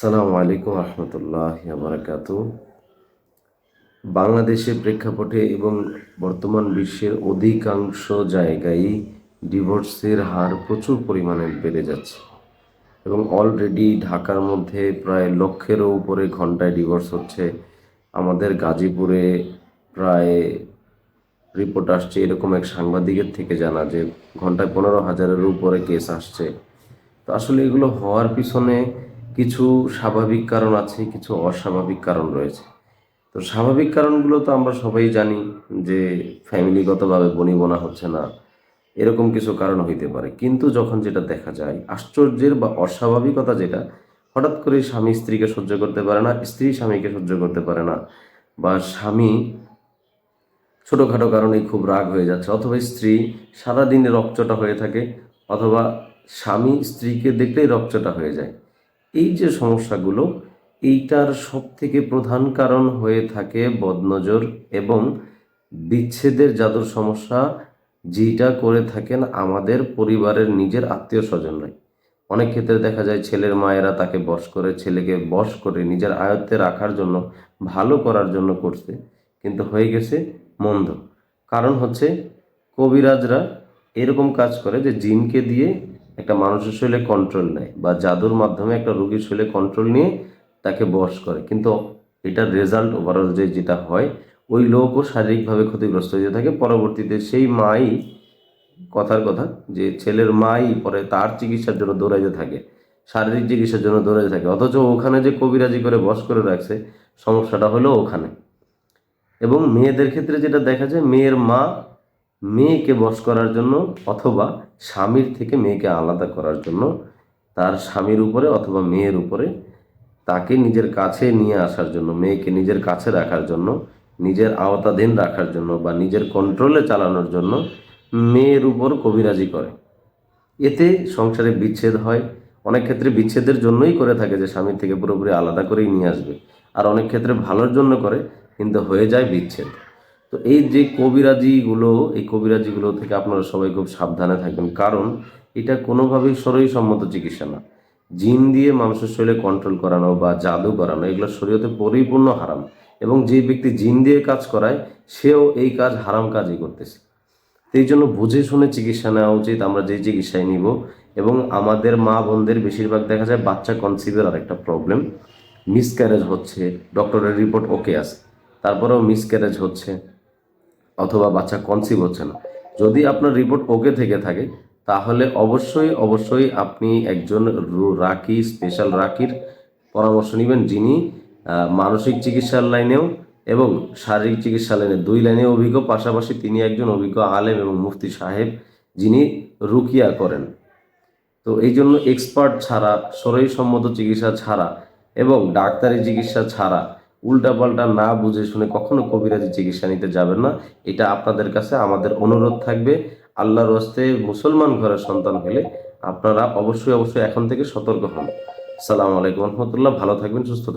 আসসালামু আলাইকুম রহমতুল্লাহি ওয়া বারাকাতুহু। বাংলাদেশের প্রেক্ষাপটে এবং বর্তমান বিশ্বের অধিকাংশ জায়গায় ডিভোর্সের হার প্রচুর পরিমাণে বেড়ে যাচ্ছে এবং অলরেডি ঢাকার মধ্যে প্রায় লক্ষেরও উপরে ঘন্টায় ডিভোর্স হচ্ছে। আমাদের গাজীপুরে প্রায় রিপোর্ট আসছে, এরকম এক সাংবাদিকের থেকে জানা যে ঘন্টায় 15,000-এর উপরে কেস আসছে। তো আসলে এগুলো হওয়ার পিছনে কিছু স্বাভাবিক কারণ আছে, কিছু অস্বাভাবিক কারণ রয়েছে। তো স্বাভাবিক কারণগুলো তো আমরা সবাই জানি যে ফ্যামিলিগতভাবে বনিবনা হচ্ছে না, এরকম কিছু কারণ হইতে পারে। কিন্তু যখন যেটা দেখা যায় আশ্চর্যের বা অস্বাভাবিকতা, যেটা হঠাৎ করে স্বামী স্ত্রীকে সহ্য করতে পারে না, স্ত্রী স্বামীকে সহ্য করতে পারে না, বা স্বামী ছোটোখাটো কারণেই খুব রাগ হয়ে যাচ্ছে, অথবা স্ত্রী সারাদিনে রকচটা হয়ে থাকে, অথবা স্বামী স্ত্রীকে দেখলেই রকচটা হয়ে যায়। এই যে সমস্যাগুলো, এইটার সব থেকে প্রধান কারণ হয়ে থাকে বদনজর এবং বিচ্ছেদের জাদুর সমস্যা, যেটা করে থাকেন আমাদের পরিবারের নিজের আত্মীয় স্বজনরাই। অনেক ক্ষেত্রে দেখা যায় ছেলের মায়েরা তাকে বশ করে, ছেলেকে বশ করে নিজের আয়ত্তে রাখার জন্য, ভালো করার জন্য করছে, কিন্তু হয়ে গেছে মন্দ। কারণ হচ্ছে কবিরাজরা এরকম কাজ করে যে জিনকে দিয়ে একটা মানুষের শরীরে কন্ট্রোল নেয়, বা জাদুর মাধ্যমে একটা রোগীর শরীরে কন্ট্রোল নিয়ে তাকে বশ করে। কিন্তু এটার রেজাল্ট ওভারঅল যেটা হয়, ওই লোকও শারীরিকভাবে ক্ষতিগ্রস্ত হয়ে থাকে। পরবর্তীতে সেই মাই, কথার কথা, যে ছেলের মাই পরে তার চিকিৎসার জন্য দৌড়াইতে থাকে, শারীরিক চিকিৎসার জন্য দৌড়াইতে থাকে, অথচ ওখানে যে কবিরাজি করে বশ করে রাখছে, সমস্যাটা হলো ওখানে। এবং মেয়েদের ক্ষেত্রে যেটা দেখা যায়, মেয়ের মা মেয়েকে বশ করার জন্য, অথবা স্বামীর থেকে মেয়েকে আলাদা করার জন্য, তার স্বামীর উপরে অথবা মেয়ের উপরে তাকে নিজের কাছে নিয়ে আসার জন্য, মেয়েকে নিজের কাছে রাখার জন্য, নিজের আওতাধীন রাখার জন্য, বা নিজের কন্ট্রোলে চালানোর জন্য মেয়ের উপর কবিরাজি করে। এতে সংসারে বিচ্ছেদ হয়। অনেক ক্ষেত্রে বিচ্ছেদের জন্যই করে থাকে, যে স্বামীর থেকে পুরোপুরি আলাদা করেই নিয়ে আসবে। আর অনেক ক্ষেত্রে ভালোর জন্য করে, কিন্তু হয়ে যায় বিচ্ছেদ। তো এই যে কবিরাজিগুলো, এই কবিরাজিগুলো থেকে আপনারা সবাই খুব সাবধানে থাকবেন, কারণ এটা কোনোভাবেই শরীরসম্মত চিকিৎসা না। জিন দিয়ে মানুষের শরীরে কন্ট্রোল করানো বা জাদু করানো, এগুলো শরীয়তে পরিপূর্ণ হারাম। এবং যে ব্যক্তি জিন দিয়ে কাজ করায়, সেও এই কাজ হারাম কাজই করতেছে। এই জন্য বুঝে শুনে চিকিৎসা নেওয়া উচিত, আমরা যে চিকিৎসায় নিব। এবং আমাদের মা বোনদের বেশিরভাগ দেখা যায় বাচ্চা কনসিভের আরেকটা প্রবলেম, মিসক্যারেজ হচ্ছে, ডক্টরের রিপোর্ট ওকে আছে, তারপরেও মিসক্যারেজ হচ্ছে, অথবা বাচ্চা কনসিভ হচ্ছে না। যদি আপনার রিপোর্ট ওকে থেকে থাকে, তাহলে অবশ্যই অবশ্যই আপনি একজন রাকি, স্পেশাল রাকির পরামর্শ নেবেন, যিনি মানসিক চিকিৎসার লাইনেও এবং শারীরিক চিকিৎসা লাইনে, দুই লাইনে অভিজ্ঞ। পাশাপাশি তিনি একজন অভিজ্ঞ আলেম এবং মুফতি সাহেব, যিনি রুকিয়া করেন। তো এই জন্য এক্সপার্ট ছাড়া, শরীরসম্মত চিকিৎসা ছাড়া এবং ডাক্তারি চিকিৎসা ছাড়া উল্টাপাল্টা না বুঝে শুনে কখনো কবিরাজি চিকিৎসা নিতে যাবেন না। এটা আপনাদের কাছে আমাদের অনুরোধ থাকবে। আল্লাহর হস্তে মুসলমান ঘরের সন্তান হলে আপনারা অবশ্যই অবশ্যই এখন থেকে সতর্ক হন। আসসালামু আলাইকুম রহমতুল্লাহ। ভালো থাকবেন, সুস্থ থাকবেন।